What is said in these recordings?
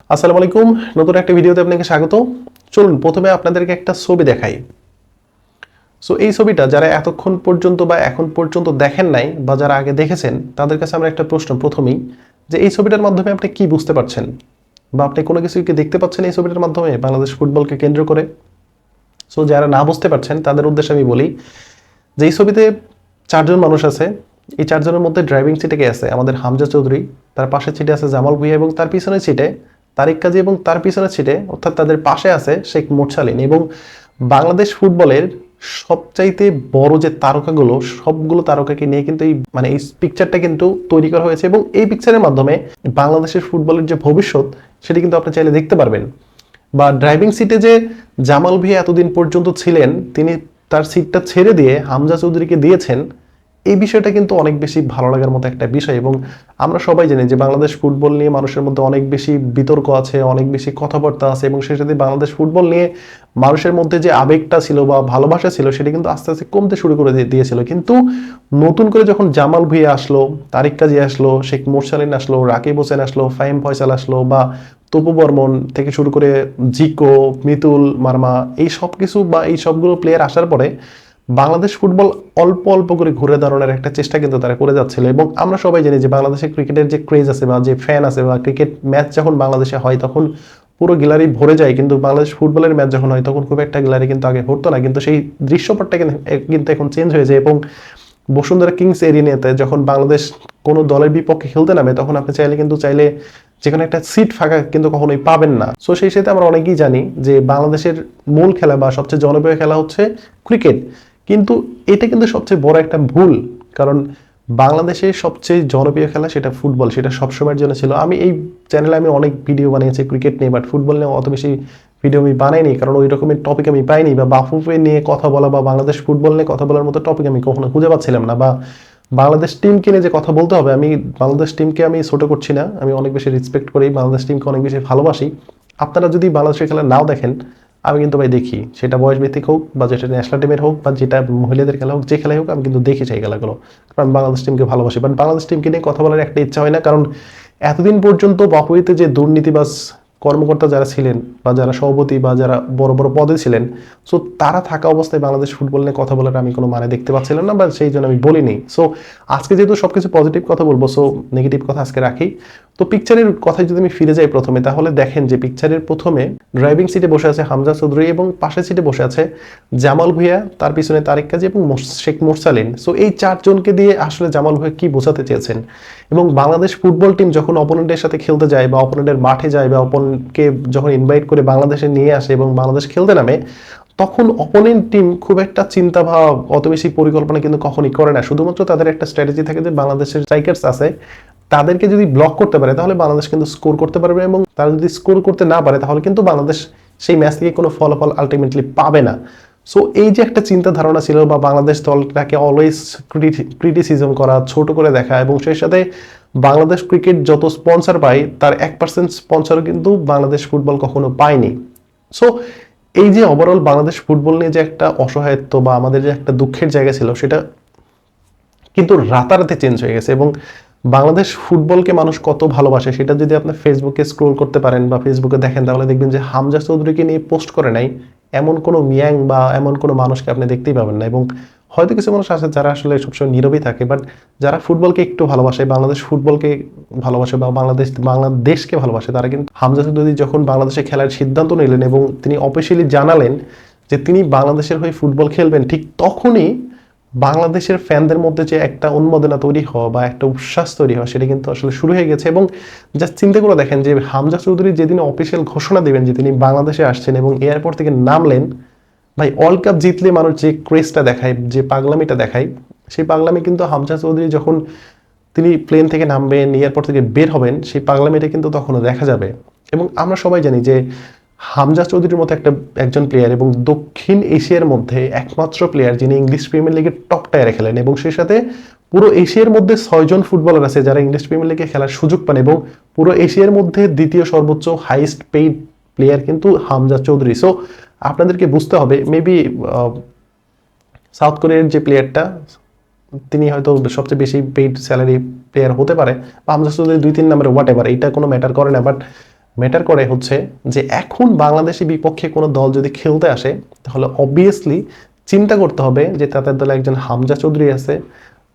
আসসালামু আলাইকুম, নতুন একটা ভিডিওতে আপনাকে স্বাগত। চলুন প্রথমে আপনাদেরকে একটা ছবি দেখাই। সো এই ছবিটা যারা এতক্ষণ পর্যন্ত বা এখন পর্যন্ত দেখেন নাই বা যারা আগে দেখেছেন তাদের কাছে আমরা একটা প্রশ্ন প্রথমেই, যে এই ছবিটার মাধ্যমে আপনি কি বুঝতে পারছেন বা আপনি কোনো কিছু কি দেখতে পাচ্ছেন এই ছবিটার মাধ্যমে বাংলাদেশ ফুটবলকে কেন্দ্র করে? সো যারা না বুঝতে পারছেন তাদের উদ্দেশ্যে আমি বলি যে এই ছবিতে চারজন মানুষ আছে। এই চারজনের মধ্যে ড্রাইভিং সিটে কে আছে আমাদের হামজা চৌধুরী, তার পাশের সিটে আছে জামাল ভুঁইয়া এবং তার পিছনের সিটে তারিক কাজী এবং তার পিছনের সিটে অর্থাৎ তাদের পাশে আছে শেখ মোরসালিন। এবং বাংলাদেশ ফুটবলের সবচাইতে বড় যে তারকাগুলো সবগুলো তারকাকে নিয়ে কিন্তু এই পিকচারটা কিন্তু তৈরি করা হয়েছে এবং এই পিকচারের মাধ্যমে বাংলাদেশের ফুটবলের যে ভবিষ্যৎ সেটি কিন্তু আপনি চাইলে দেখতে পারবেন। বা ড্রাইভিং সিটে যে জামাল ভুঁইয়া এতদিন পর্যন্ত ছিলেন, তিনি তার সিটটা ছেড়ে দিয়ে হামজা চৌধুরীকে দিয়েছেন, এই বিষয়টা কিন্তু অনেক বেশি ভালো লাগার মতো একটা বিষয়। এবং আমরা সবাই জানি যে বাংলাদেশ ফুটবল নিয়ে মানুষের মধ্যে অনেক বেশি বিতর্ক আছে, অনেক বেশি কথাবার্তা আছে এবং সেই সাথে বাংলাদেশ ফুটবল নিয়ে মানুষের মধ্যে যে আবেগটা ছিল বা ভালোবাসা ছিল সেটি কিন্তু আস্তে আস্তে কমতে শুরু করে দিয়েছিল। কিন্তু নতুন করে যখন জামাল ভুঁইয়া আসলো, তারিক কাজী আসলো, শেখ মোরসালিন আসলো, রাকিব হোসেন আসলো, ফাহিম ফয়সাল আসলো, বা তপু বর্মন থেকে শুরু করে জিকো, মিতুল মার্মা, এই সব কিছু বা এই সবগুলো প্লেয়ার আসার পরে বাংলাদেশ ফুটবল অল্প অল্প করে ঘুরে দাঁড়ানোর একটা চেষ্টা কিন্তু তারা করে যাচ্ছিল। এবং আমরা সবাই জানি যে বাংলাদেশের ক্রিকেটের যে ক্রেজ আছে বা যে ফ্যান আছে বা ক্রিকেট ম্যাচ যখন বাংলাদেশে হয় তখন পুরো গ্যালারি ভরে যায়, কিন্তু বাংলাদেশ ফুটবলের ম্যাচ যখন হয় তখন খুব একটা গ্যালারি কিন্তু আগে ভরতো না। কিন্তু সেই দৃশ্যপটটা কিন্তু এখন চেঞ্জ হয়ে যায়। এবং বসুন্ধরা কিংস এরিনাতে যখন বাংলাদেশ কোনো দলের বিপক্ষে খেলতে নামে তখন আপনি চাইলে যেখানে একটা সিট ফাঁকা কিন্তু কখনোই পাবেন না। সো সেই সাথে আমরা অনেকেই জানি যে বাংলাদেশের মূল খেলা বা সবচেয়ে জনপ্রিয় খেলা হচ্ছে ক্রিকেট, কিন্তু এটা কিন্তু সবচেয়ে বড় একটা ভুল। কারণ বাংলাদেশের সবচেয়ে জনপ্রিয় খেলা সেটা ফুটবল, সেটা সবসময়ের জন্য ছিল। আমি এই চ্যানেলে অনেক ভিডিও বানিয়েছি ক্রিকেট নিয়ে, বাট ফুটবল নিয়ে অত বেশি ভিডিও আমি বানাইনি, কারণ ওই রকমের টপিক আমি পাইনি, বা বাফুফে নিয়ে কথা বলা বা বাংলাদেশ ফুটবল নিয়ে কথা বলার মতো টপিক আমি কখনো খুঁজে পাচ্ছিলাম না। বা বাংলাদেশ টিমকে নিয়ে যে কথা বলতে হবে, আমি বাংলাদেশ টিমকে আমি ছোট করছি না, আমি অনেক বেশি রেসপেক্ট করি, বাংলাদেশ টিমকে অনেক বেশি ভালোবাসি। আপনারা যদি বাংলাদেশের খেলা নাও দেখেন, আমি কিন্তু ভাই দেখি, সেটা বয়স ভিত্তিক হোক বা যেটা ন্যাশনাল টিমের হোক বা যেটা মহিলাদের খেলা হোক, যে খেলাই হোক আমি কিন্তু দেখি সেই খেলাগুলো, কারণ বাংলাদেশ টিমকে ভালোবাসি। বাট বাংলাদেশ টিমকে নিয়ে কথা বলার একটা ইচ্ছা হয় না, কারণ এতদিন পর্যন্ত বাপুইতে যে দুর্নীতিবাজ কর্মকর্তা যারা ছিলেন বা যারা সভাপতি বা যারা বড় বড় পদে ছিলেন, সো তারা থাকা অবস্থায় বাংলাদেশ ফুটবল নিয়ে কথা বলার আমি কোনো মানে দেখতে পাচ্ছিলাম না, বা সেই জন্য আমি বলিনি। সো আজকে যেহেতু সবকিছু পজিটিভ কথা বলবো, সো নেগেটিভ কথা আজকে রাখি। তো পিকচারের কথায় যদি আমি ফিরে যাই প্রথমে, তাহলে দেখেন যে পিকচারের প্রথমে ড্রাইভিং সিটে বসে আছে হামজা চৌধুরী এবং পাশের সিটে বসে আছে জামাল ভুঁইয়া, তার পিছনে তারিক কাজী এবং শেখ মোরসালিন। সো এই চারজনকে দিয়ে আসলে জামাল ভুঁইয়া কি বোঝাতে চেয়েছেন? এবং বাংলাদেশ ফুটবল টিম যখন অপোনেন্টের সাথে খেলতে যায় বা অপোনেন্টের মাঠে যায় বা অপোনেন্টকে যখন ইনভাইট করে বাংলাদেশে নিয়ে আসে এবং বাংলাদেশ খেলতে নামে, তখন অপোনেন্ট টিম খুব একটা চিন্তা ভাব, অত বেশি পরিকল্পনা কিন্তু কখনই করে না। শুধুমাত্র তাদের একটা স্ট্র্যাটেজি থাকে যে বাংলাদেশের স্ট্রাইকার্স আছে, তাদেরকে যদি ব্লক করতে পারে তাহলে বাংলাদেশ কিন্তু স্কোর করতে পারবে, এবং তারা যদি স্কোর করতে না পারে তাহলে কিন্তু বাংলাদেশ সেই ম্যাচ থেকে কোনো ফলাফল আলটিমেটলি পাবে না। সো এই যে একটা চিন্তা ধারণা ছিল, বা বাংলাদেশ দলটাকে অলওয়েজ ক্রিটিসিজম করা, ছোট করে দেখা, এবং সেই সাথে বাংলাদেশ ক্রিকেট যত স্পন্সর পায় তার 1% স্পন্সরও কিন্তু বাংলাদেশ ফুটবল কখনো পায়নি। সো এই যে ওভারঅল বাংলাদেশ ফুটবল নিয়ে যে একটা অসহায়ত্ব বা আমাদের যে একটা দুঃখের জায়গা ছিল, সেটা কিন্তু রাতারাতি চেঞ্জ হয়ে গেছে। এবং বাংলাদেশ ফুটবলকে মানুষ কত ভালোবাসে সেটা যদি আপনি ফেসবুকে স্ক্রোল করতে পারেন বা ফেসবুকে দেখেন, তাহলে দেখবেন যে হামজা চৌধুরীকে নিয়ে পোস্ট করে নাই এমন কোনো মিয়াং বা এমন কোনো মানুষকে আপনি দেখতেই পাবেন না। এবং হয়তো কিছু মানুষ আছে যারা আসলে সবসময় নীরবই থাকে, বাট যারা ফুটবলকে একটু ভালোবাসে, বাংলাদেশ ফুটবলকে ভালোবাসে বা বাংলাদেশকে ভালোবাসে, তারা কিন্তু হামজা চৌধুরী যখন বাংলাদেশে খেলার সিদ্ধান্ত নিলেন এবং তিনি অফিসিয়ালি জানালেন যে তিনি বাংলাদেশের হয়ে ফুটবল খেলবেন, ঠিক তখনই বাংলাদেশের ফ্যানদের মধ্যে যে একটা উন্মাদনা তৈরি হওয়া বা একটা উচ্ছ্বাস তৈরি হওয়া সেটা কিন্তু আসলে শুরু হয়ে গেছে। এবং জাস্ট চিন্তা করে দেখেন যে হামজা চৌধুরী যেদিন অফিসিয়াল ঘোষণা দেবেন যে তিনি বাংলাদেশে আসছেন এবং এয়ারপোর্ট থেকে নামলেন, ভাই ওয়ার্ল্ড কাপ জিতলে মানুষ যে ক্রেজটা দেখায়, যে পাগলামিটা দেখায়, সেই পাগলামি কিন্তু হামজা চৌধুরী যখন তিনি প্লেন থেকে নামবেন, এয়ারপোর্ট থেকে বের হবেন, সেই পাগলামিটা কিন্তু তখনও দেখা যাবে। এবং আমরা সবাই জানি যে হামজা চৌধুরীর মতো একজন প্লেয়ার এবং দক্ষিণ এশিয়ার মধ্যে একমাত্র প্লেয়ার যিনি ইংলিশ প্রিমিয়ার লিগের টপ টায়ারে খেলেন, এবং সেই সাথে পুরো এশিয়ার মধ্যে 6 জন ফুটবলার আছে যারা ইংলিশ প্রিমিয়ার লিগে খেলার সুযোগ পান, এবং পুরো এশিয়ার মধ্যে দ্বিতীয় সর্বোচ্চ হাইস্ট পেইড প্লেয়ার কিন্তু হামজা চৌধুরী। সো আপনাদেরকে বুঝতে হবে, মেবি সাউথ কোরিয়ার যে প্লেয়ারটা তিনি হয়তো সবচেয়ে বেশি পেইড স্যালারি প্লেয়ার হতে পারে, বা হামজা চৌধুরী 2-3 নম্বরে হোয়াট এভার, এটা কোনো ম্যাটার করে না। বাট ম্যাটার করে হচ্ছে যে এখন বাংলাদেশের বিপক্ষে কোনো দল যদি খেলতে আসে তাহলে অবভিয়াসলি চিন্তা করতে হবে যে তাদের দলে একজন হামজা চৌধুরী আছে,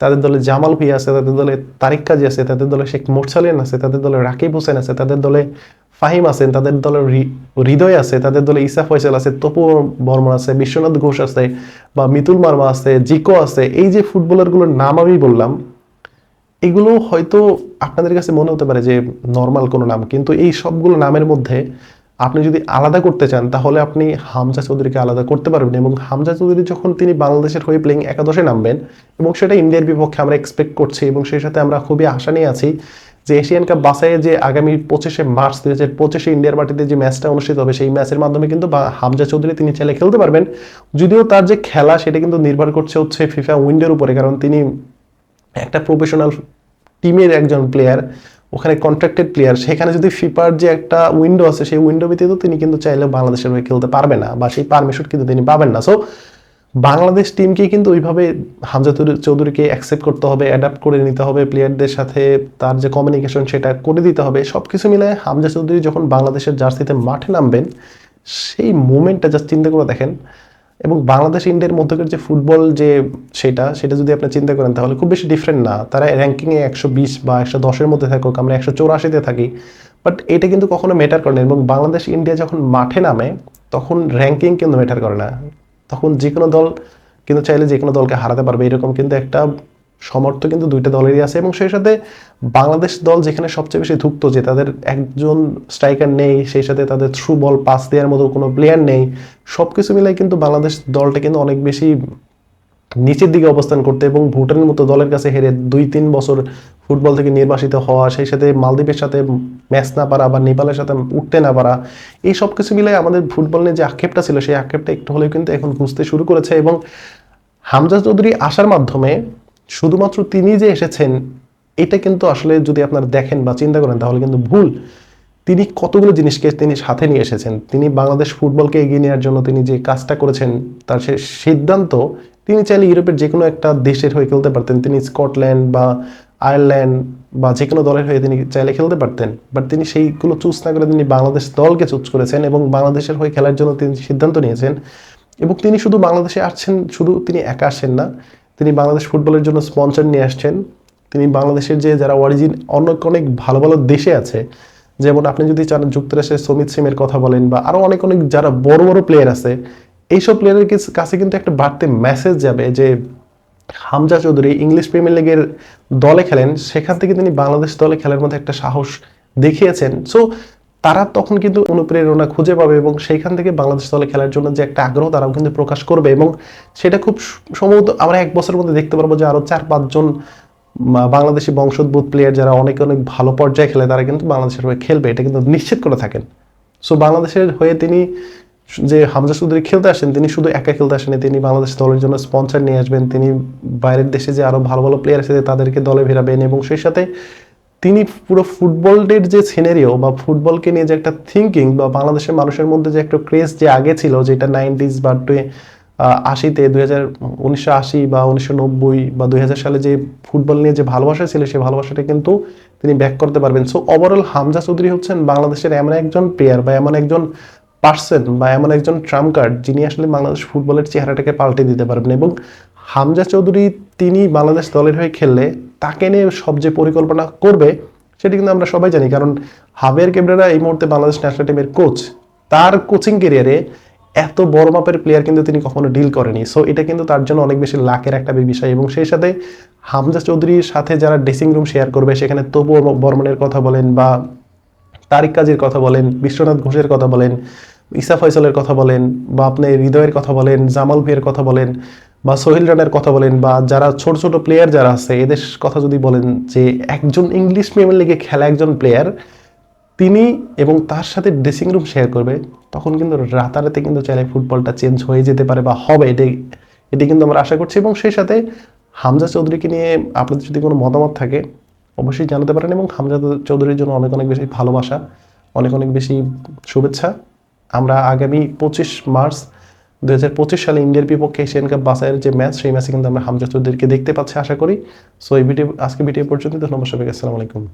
তাদের দলে জামাল ভুঁইয়া আছে, তাদের দলে তারিক কাজী আছে, তাদের দলে শেখ মোরসালিন আছে, তাদের দলে রাকিব হোসেন আছে, তাদের দলে ফাহিম আছেন, তাদের দলে হৃদয় আছে, তাদের দলে ইসা ফয়সাল আছে, তপু বর্মন আছে, বিশ্বনাথ ঘোষ আছে, বা মিতুল মার্মা আছে, জিকো আছে। এই যে ফুটবলারগুলোর নাম আমি বললাম, এগুলো হয়তো আপনাদের কাছে মনে হতে পারে যে নর্মাল কোনো নাম, কিন্তু এই সবগুলো নামের মধ্যে আপনি যদি আলাদা করতে চান তাহলে আপনি হামজা চৌধুরীকে আলাদা করতে পারবেন। এবং হামজা চৌধুরী যখন তিনি বাংলাদেশের হয়ে প্লেইং একাদশে নামবেন, এবং সেটা ইন্ডিয়ার বিপক্ষে আমরা এক্সপেক্ট করছি, এবং সেই সাথে আমরা খুবই আশা নিয়ে আছি যে এশিয়ান কাপ বাছাইয়ে যে আগামী 25শে মার্চ 2025 ইন্ডিয়ার মাটিতে যে ম্যাচটা অনুষ্ঠিত হবে, সেই ম্যাচের মাধ্যমে কিন্তু হামজা চৌধুরী তিনি চাইলে খেলতে পারবেন। যদিও তার যে খেলা সেটা কিন্তু নির্ভর করছে হচ্ছে ফিফা উইন্ডোর উপরে, কারণ তিনি একটা প্রফেশনাল টিমের একজন প্লেয়ার, ওখানে কন্ট্রাক্টেড প্লেয়ার। সেখানে যদি ফিফার যে একটা উইন্ডো আছে সেই উইন্ডো ভিত্তিতে তিনি কিন্তু চাইলেও বাংলাদেশের হয়ে খেলতে পারবে না, বা সেই পারমিশন কিন্তু তিনি পাবেন না। সো বাংলাদেশ টিমকে কিন্তু ওইভাবে হামজা চৌধুরীকে অ্যাকসেপ্ট করতে হবে, অ্যাডাপ্ট করে নিতে হবে, প্লেয়ারদের সাথে তার যে কমিউনিকেশন সেটা করে দিতে হবে। সব কিছু মিলে হামজা চৌধুরী যখন বাংলাদেশের জার্সিতে মাঠে নামবেন, সেই মুভমেন্টটা জাস্ট চিন্তা করে দেখেন। এবং বাংলাদেশ ইন্ডিয়ার মধ্যকার যে ফুটবল যে সেটা যদি আপনি চিন্তা করেন তাহলে খুব বেশি ডিফারেন্ট না। তারা র্যাঙ্কিংয়ে 120 বা 110-এর মধ্যে থাকুক, আমরা 184-তে থাকি, বাট এটা কিন্তু কখনো ম্যাটার করে না। এবং বাংলাদেশ ইন্ডিয়া যখন মাঠে নামে তখন র্যাঙ্কিং কিন্তু ম্যাটার করে না, তখন যে কোনো দল কিন্তু চাইলে যে কোনো দলকে হারাতে পারবে, এরকম কিন্তু একটা সমর্থ কিন্তু দুইটা দলেরই আছে। এবং সেই সাথে বাংলাদেশ দল যেখানে সবচেয়ে বেশি ধুঁকত যে তাদের একজন স্ট্রাইকার নেই, সেই সাথে তাদের থ্রু বল পাস দেওয়ার মতো কোনো প্লেয়ার নেই, সবকিছু মিলাই কিন্তু বাংলাদেশ দলটা কিন্তু অনেক বেশি নিচের দিকে অবস্থান করতে, এবং ভুটানের মতো দলের কাছে হেরে 2-3 বছর ফুটবল থেকে নির্বাসিত হওয়া, সেই সাথে মালদ্বীপের সাথে ম্যাচ না পারা বা নেপালের সাথে উঠতে না পারা, এই সব কিছু মিলাই আমাদের ফুটবল নিয়ে যে আক্ষেপটা ছিল সেই আক্ষেপটা একটু হলেও কিন্তু এখন বুঝতে শুরু করেছে। এবং হামজা চৌধুরী আসার মাধ্যমে শুধুমাত্র তিনি যে এসেছেন এটা কিন্তু আসলে যদি আপনারা দেখেন বা চিন্তা করেন তাহলে কিন্তু ভুল। তিনি কতগুলো জিনিসকে তিনি সাথে নিয়ে এসেছেন। তিনি বাংলাদেশ ফুটবলকে এগিয়ে নেওয়ার জন্য তিনি যে কাজটা করেছেন, তার সে সিদ্ধান্ত, তিনি চাইলে ইউরোপের যে কোনো একটা দেশের হয়ে খেলতে পারতেন, তিনি স্কটল্যান্ড বা আয়ারল্যান্ড বা যে কোনো দলের হয়ে তিনি চাইলে খেলতে পারতেন, বাট তিনি সেইগুলো চুজ না করে তিনি বাংলাদেশ দলকে চুজ করেছেন এবং বাংলাদেশের হয়ে খেলার জন্য তিনি সিদ্ধান্ত নিয়েছেন। এবং তিনি শুধু বাংলাদেশে আসছেন, শুধু তিনি একা আসছেন না, তিনি বাংলাদেশ ফুটবলের জন্য স্পন্সর নিয়ে আসছেন। তিনি বাংলাদেশের যে যারা অরিজিন অনেক অনেক ভালো ভালো দেশে আছে, যেমন আপনি যদি চান যুক্তরাষ্ট্রের সমিত সিমের কথা বলেন বা আরো অনেক অনেক যারা বড় বড় প্লেয়ার আছে, এইসব প্লেয়ারের কাছে কিন্তু একটা বাড়তি মেসেজ যাবে যে হামজা চৌধুরী ইংলিশ প্রিমিয়ার লিগের দলে খেলেন, সেখান থেকে তিনি বাংলাদেশ দলে খেলার মধ্যে একটা সাহস দেখিয়েছেন। সো তারা তখন কিন্তু অনুপ্রেরণা খুঁজে পাবে এবং সেইখান থেকে বাংলাদেশ দলে খেলার জন্য যে একটা আগ্রহ তারাও কিন্তু প্রকাশ করবে। এবং সেটা খুব সম্ভবত আমরা 1 বছরের মধ্যে দেখতে পারবো যে আরো 4-5 জন বাংলাদেশি বংশোদ্ভূত প্লেয়ার যারা অনেক অনেক ভালো পর্যায়ে খেলে তারা কিন্তু বাংলাদেশের হয়ে খেলবে, এটা কিন্তু নিশ্চিত করে থাকেন। সো বাংলাদেশের হয়ে তিনি যে হামজা চৌধুরী খেলতে আসেন, তিনি শুধু একা খেলতে আসেন, তিনি বাংলাদেশ দলের জন্য স্পন্সর নিয়ে আসবেন, তিনি বাইরের দেশে যে আরো ভালো ভালো প্লেয়ার আছে তাদেরকে দলে ফেরাবেন, এবং সেই সাথে তিনি পুরো ফুটবলের যে সিনারিও বা ফুটবলকে নিয়ে যে একটা থিঙ্কিং বা বাংলাদেশের মানুষের মধ্যে যে একটা ক্রেজ যে আগে ছিল, যেটা 90s বা 80-তে 1980 বা 1990 বা 2000 সালে যে ফুটবল নিয়ে যে ভালোবাসা ছিল সেই ভালোবাসাটা কিন্তু তিনি ব্যাক করতে পারবেন। সো ওভারঅল হামজা চৌধুরী হচ্ছেন বাংলাদেশের এমন একজন প্লেয়ার বা এমন একজন পার্সন বা এমন একজন ট্রাম্প কার্ড যিনি আসলে বাংলাদেশ ফুটবলের চেহারাটাকে পাল্টে দিতে পারবেন। এবং হামজা চৌধুরী তিনি বাংলাদেশ দলের হয়ে খেললে তাকে নিয়ে সব যে পরিকল্পনা করবে সেটা কিন্তু আমরা সবাই জানি, কারণ হাবিয়ার ক্যাবরেরা এই মুহূর্তে বাংলাদেশ ন্যাশনাল টিমের কোচ, তার কোচিং ক্যারিয়ারে এত বড় মাপের প্লেয়ার কিন্তু তিনি কখনো ডিল করেনি। সো এটা কিন্তু তার জন্য অনেক বেশি লাকের একটা বিষয়। এবং সেই সাথে হামজা চৌধুরীর সাথে যারা ড্রেসিং রুম শেয়ার করবে, সেখানে তপু বর্মনের কথা বলেন বা তারিক কাজীর কথা বলেন, বিশ্বনাথ ঘোষের কথা বলেন, ইসা ফয়সালের কথা বলেন, বা আপনি হৃদয়ের কথা বলেন, জামাল ভুঁইয়ার কথা বলেন, বা সোহেল রানার কথা বলেন, বা যারা ছোট ছোট প্লেয়ার যারা আছে এদের কথা যদি বলেন, যে একজন ইংলিশ প্রিমিয়ার লিগে খেলা একজন প্লেয়ার তিনি এবং তার সাথে ড্রেসিং রুম শেয়ার করবে, তখন কিন্তু রাতারাতি কিন্তু চাইলে ফুটবলটা চেঞ্জ হয়ে যেতে পারে বা হবে, এটি কিন্তু আমরা আশা করছি। এবং সেই সাথে হামজা চৌধুরীকে নিয়ে আপনাদের যদি কোনো মতামত থাকে অবশ্যই জানাতে পারেন। এবং হামজা চৌধুরীর জন্য অনেক অনেক বেশি ভালোবাসা, অনেক অনেক বেশি শুভেচ্ছা। আমরা আগামী 25 মার্চ 2025 সালে ইন্ডিয়ার বিপক্ষে এশিয়ান কাপ বাছাইয়ের যে ম্যাচ, সেই ম্যাচে কিন্তু আমরা হামজা চৌধুরীকে দেখতে পাচ্ছি আশা করি। সো এই ভিডিও আজকে ভিডিও পর্যন্ত। ধন্যবাদ সবাইকে, আসসালামু আলাইকুম।